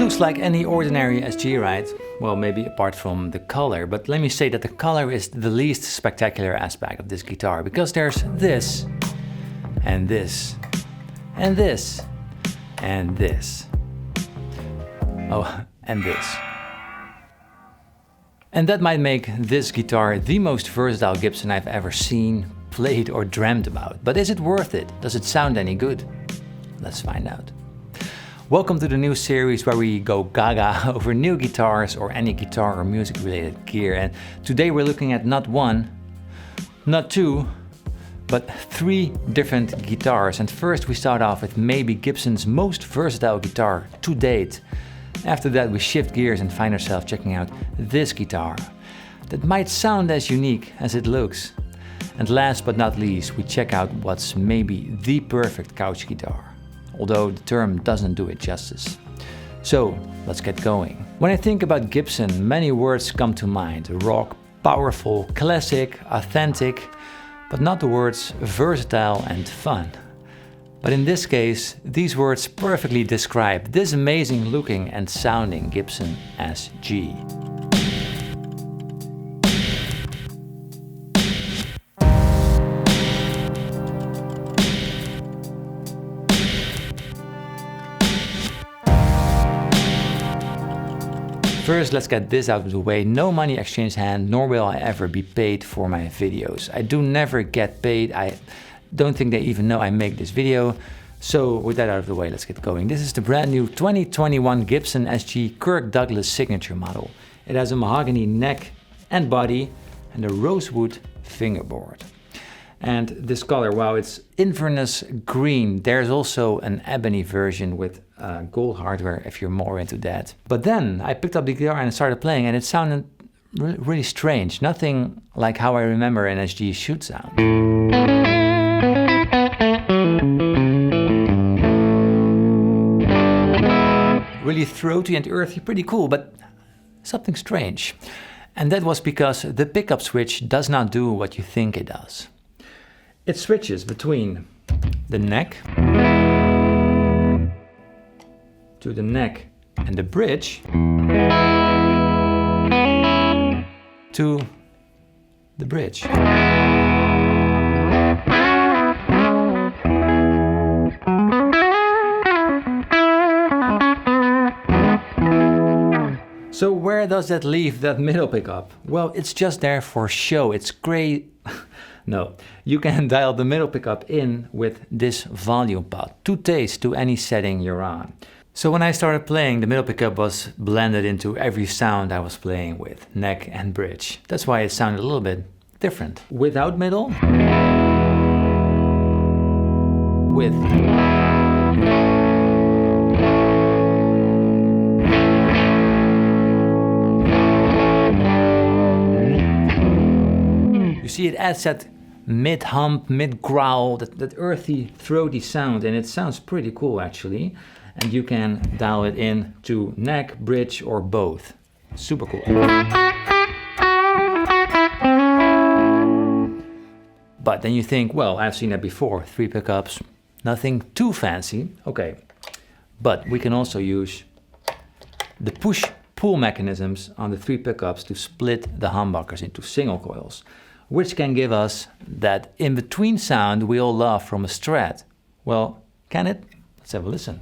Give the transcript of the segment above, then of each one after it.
Looks like any ordinary SG, right? Well, maybe apart from the color, but let me say that the color is the least spectacular aspect of this guitar, because there's this, and this, and this, and this. Oh, and this. And that might make this guitar the most versatile Gibson I've ever seen, played or dreamt about. But is it worth it? Does it sound any good? Let's find out. Welcome to the new series where we go gaga over new guitars or any guitar or music related gear. And today we're looking at not one, not two, but three different guitars. And first we start off with maybe Gibson's most versatile guitar to date. After that we shift gears and find ourselves checking out this guitar that might sound as unique as it looks. And last but not least, we check out what's maybe the perfect couch guitar, although the term doesn't do it justice. So let's get going. When I think about Gibson, many words come to mind: rock, powerful, classic, authentic, but not the words versatile and fun. But in this case, these words perfectly describe this amazing looking and sounding Gibson SG. First, let's get this out of the way. No money exchanged hand, nor will I ever be paid for my videos. I do never get paid. I don't think they even know I make this video. So with that out of the way, let's get going. This is the brand new 2021 Gibson SG Kirk Douglas signature model. It has a mahogany neck and body and a rosewood fingerboard. And this color, wow, it's Inverness green. There's also an ebony version with gold hardware if you're more into that. But then I picked up the guitar and started playing, and it sounded really strange. Nothing like how I remember an SG should sound. Really throaty and earthy, pretty cool, but something strange. And that was because the pickup switch does not do what you think it does. It switches between the neck to the neck and the bridge to the bridge. So where does that leave that middle pickup? Well, it's just there for show. It's great. No, you can dial the middle pickup in with this volume pot to taste to any setting you're on. So when I started playing, the middle pickup was blended into every sound I was playing with, neck and bridge. That's why it sounded a little bit different. Without middle, with. You see, it adds that mid-hump, mid-growl, that earthy, throaty sound, and it sounds pretty cool actually. And you can dial it in to neck, bridge, or both. Super cool. But then you think, well, I've seen that before, 3 pickups, nothing too fancy. Okay, but we can also use the push-pull mechanisms on the 3 pickups to split the humbuckers into single coils, which can give us that in-between sound we all love from a Strat. Well, can it? Let's have a listen.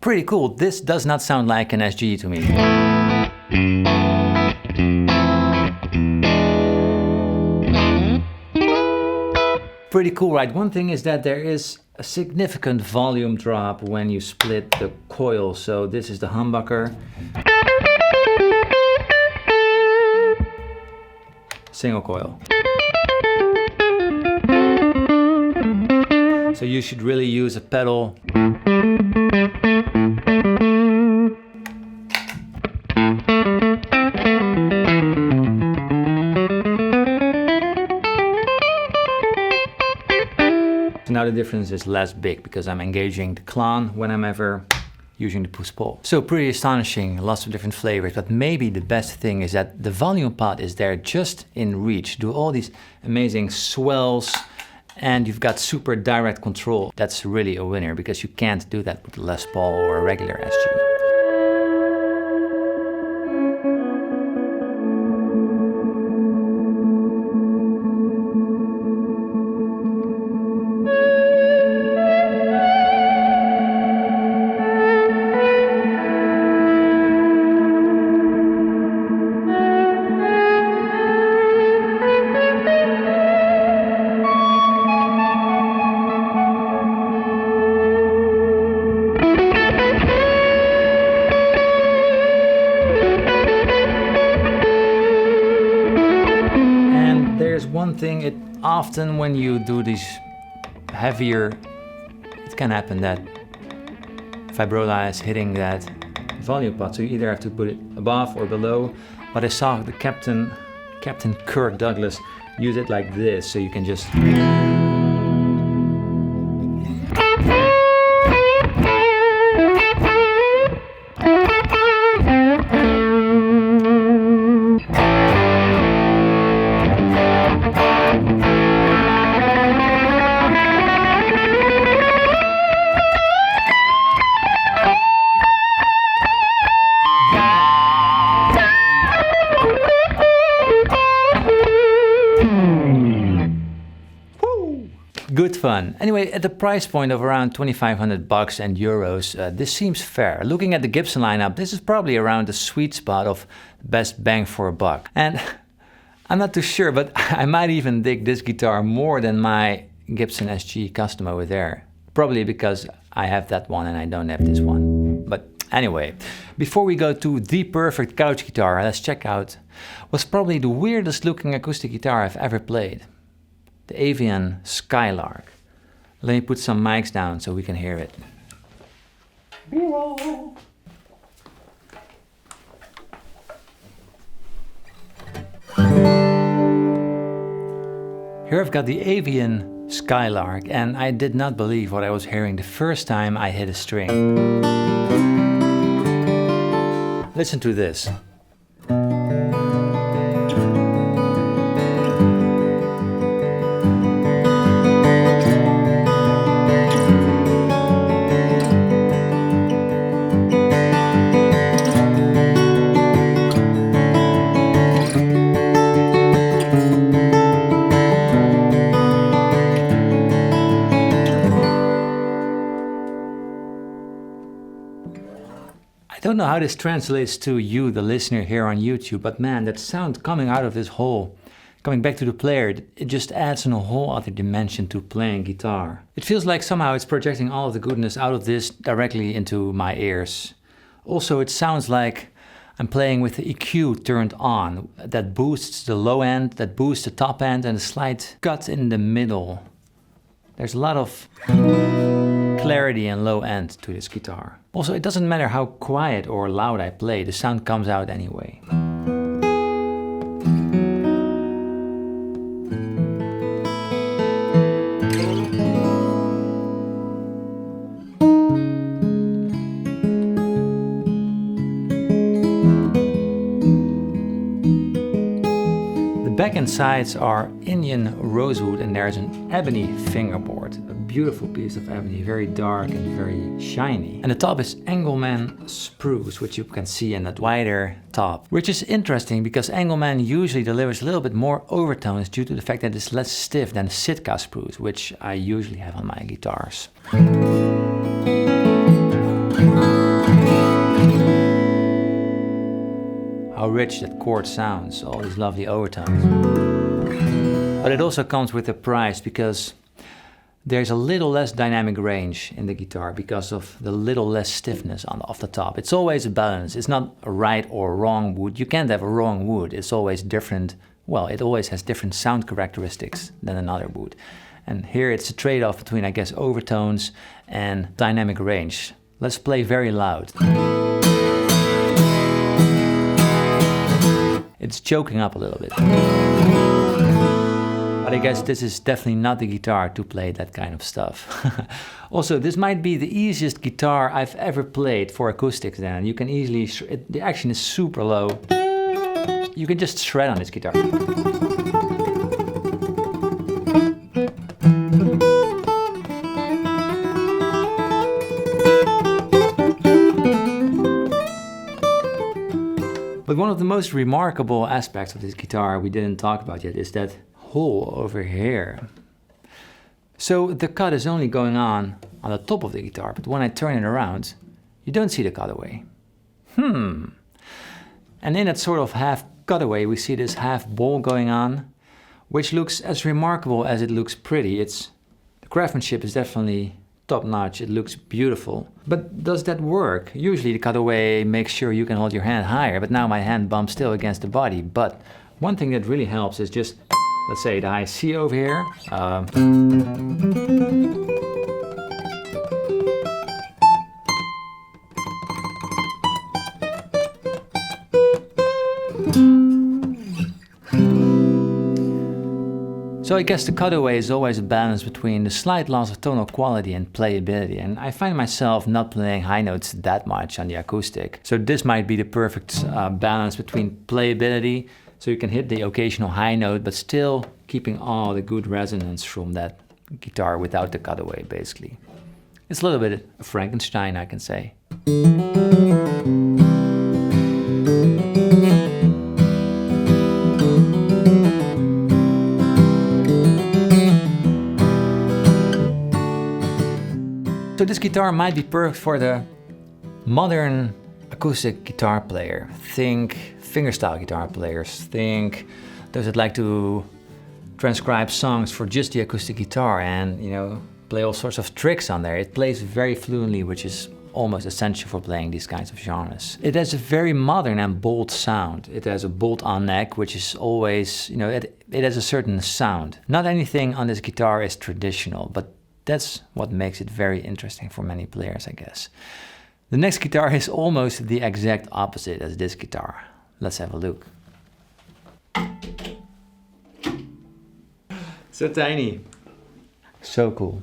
Pretty cool. This does not sound like an SG to me. Pretty cool, right? One thing is that there is a significant volume drop when you split the coil. So this is the humbucker. Single coil. So you should really use a pedal. So now the difference is less big because I'm engaging the clon when I'm ever using the push-pull. So pretty astonishing, lots of different flavors, but maybe the best thing is that the volume pot is there just in reach. Do all these amazing swells, and you've got super direct control. That's really a winner because you can't do that with a Les Paul or a regular SG. One thing, often when you do these heavier, it can happen that vibrola is hitting that volume pot, so you either have to put it above or below. But I saw the Captain Kirk Douglas use it like this, so you can just good fun. Anyway, at the price point of around 2,500 bucks and euros, this seems fair. Looking at the Gibson lineup, this is probably around the sweet spot of best bang for a buck. And I'm not too sure, but I might even dig this guitar more than my Gibson SG Custom over there. Probably because I have that one and I don't have this one. But anyway, before we go to the perfect couch guitar, let's check out what's probably the weirdest looking acoustic guitar I've ever played. The Avian Skylark. Let me put some mics down so we can hear it. B-roll. Here I've got the Avian Skylark, and I did not believe what I was hearing the first time I hit a string. Listen to this. I don't know how this translates to you, the listener here on YouTube, but man, that sound coming out of this hole, coming back to the player, it just adds a whole other dimension to playing guitar. It feels like somehow it's projecting all of the goodness out of this directly into my ears. Also, it sounds like I'm playing with the EQ turned on. That boosts the low end, that boosts the top end, and a slight cut in the middle. There's a lot of clarity and low end to this guitar. Also, it doesn't matter how quiet or loud I play, the sound comes out anyway. The back and sides are Indian rosewood, and there's an ebony fingerboard. A beautiful piece of ebony, very dark and very shiny. And the top is Engelmann spruce, which you can see in that wider top. Which is interesting because Engelmann usually delivers a little bit more overtones due to the fact that it's less stiff than Sitka spruce, which I usually have on my guitars. How rich that chord sounds, all these lovely overtones. But it also comes with a price because there's a little less dynamic range in the guitar because of the little less stiffness off the top. It's always a balance. It's not a right or wrong wood. You can't have a wrong wood. It's always different. Well, it always has different sound characteristics than another wood. And here it's a trade-off between, I guess, overtones and dynamic range. Let's play very loud. It's choking up a little bit. But I guess this is definitely not the guitar to play that kind of stuff. Also, this might be the easiest guitar I've ever played for acoustics then. You can easily, the action is super low. You can just shred on this guitar. But one of the most remarkable aspects of this guitar we didn't talk about yet is that hole over here. So the cut is only going on the top of the guitar, but when I turn it around, you don't see the cutaway. And in that sort of half cutaway, we see this half bowl going on, which looks as remarkable as it looks pretty. The craftsmanship is definitely top notch, it looks beautiful. But does that work? Usually the cutaway makes sure you can hold your hand higher, but now my hand bumps still against the body. But one thing that really helps is just, let's say the high C over here. So I guess the cutaway is always a balance between the slight loss of tonal quality and playability, and I find myself not playing high notes that much on the acoustic. So this might be the perfect balance between playability, so you can hit the occasional high note but still keeping all the good resonance from that guitar without the cutaway, basically. It's a little bit of Frankenstein, I can say. So this guitar might be perfect for the modern acoustic guitar player. Think fingerstyle guitar players. Think those that like to transcribe songs for just the acoustic guitar and, you know, play all sorts of tricks on there. It plays very fluently, which is almost essential for playing these kinds of genres. It has a very modern and bold sound. It has a bolt-on neck, which is always, you know, it has a certain sound. Not anything on this guitar is traditional, but that's what makes it very interesting for many players, I guess. The next guitar is almost the exact opposite as this guitar. Let's have a look. So tiny. So cool.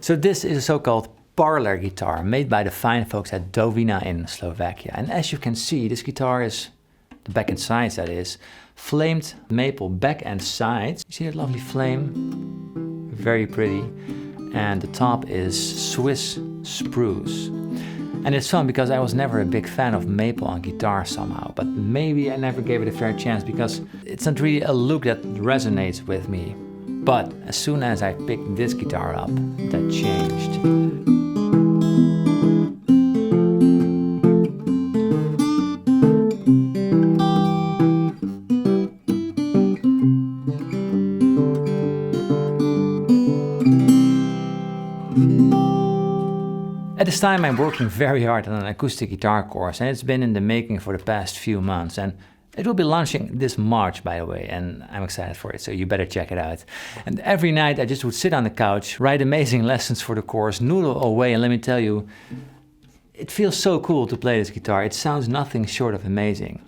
So this is a so-called parlor guitar made by the fine folks at Dowina in Slovakia. And as you can see, this guitar is, the back and sides that is, flamed maple back and sides. You see that lovely flame? Very pretty. And the top is Swiss spruce. And it's fun because I was never a big fan of maple on guitar somehow, but maybe I never gave it a fair chance because it's not really a look that resonates with me. But as soon as I picked this guitar up, that changed. At this time I'm working very hard on an acoustic guitar course, and it's been in the making for the past few months, and it will be launching this March, by the way, and I'm excited for it, so you better check it out. And every night I just would sit on the couch, write amazing lessons for the course, noodle away, and let me tell you, it feels so cool to play this guitar. It sounds nothing short of amazing.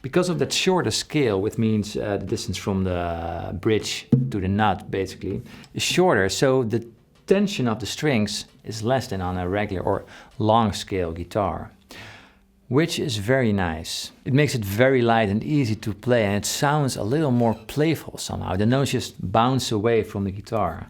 Because of that shorter scale, which means the distance from the bridge to the nut, basically, is shorter, so the tension of the strings is less than on a regular or long scale guitar, which is very nice. It makes it very light and easy to play, and it sounds a little more playful somehow. The notes just bounce away from the guitar.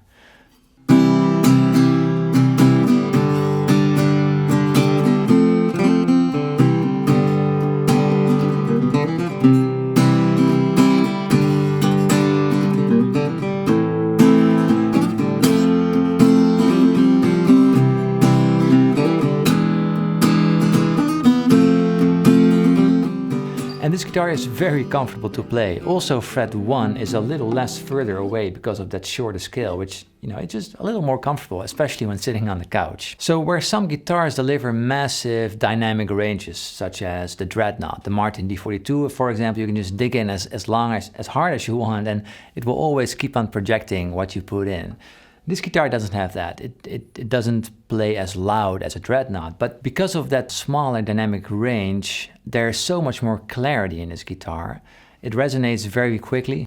And this guitar is very comfortable to play. Also, fret 1 is a little less further away because of that shorter scale, which, you know, it's just a little more comfortable, especially when sitting on the couch. So where some guitars deliver massive dynamic ranges, such as the Dreadnought, the Martin D42, for example, you can just dig in as hard as you want, and it will always keep on projecting what you put in. This guitar doesn't have that. It doesn't play as loud as a Dreadnought, but because of that smaller dynamic range, there's so much more clarity in this guitar. It resonates very quickly.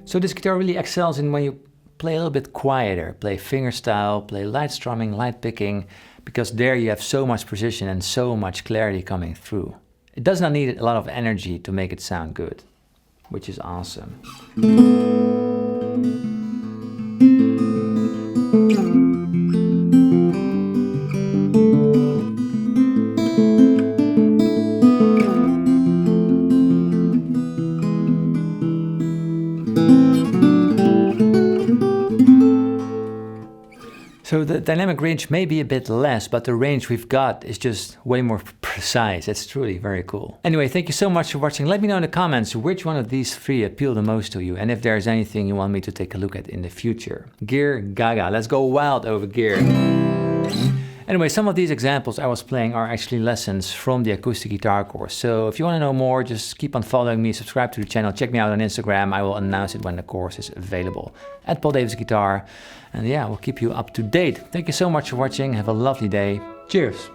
So this guitar really excels in when you play a little bit quieter, play fingerstyle, play light strumming, light picking, because there you have so much precision and so much clarity coming through. It does not need a lot of energy to make it sound good, which is awesome. So the dynamic range may be a bit less, but the range we've got is just way more precise. It's truly very cool. Anyway, thank you so much for watching. Let me know in the comments which one of these three appeal the most to you, and if there's anything you want me to take a look at in the future. Gear gaga, let's go wild over gear. Anyway, some of these examples I was playing are actually lessons from the acoustic guitar course. So if you want to know more, just keep on following me, subscribe to the channel, check me out on Instagram. I will announce it when the course is available. @PaulDavisGuitar. And yeah, we'll keep you up to date. Thank you so much for watching. Have a lovely day. Cheers.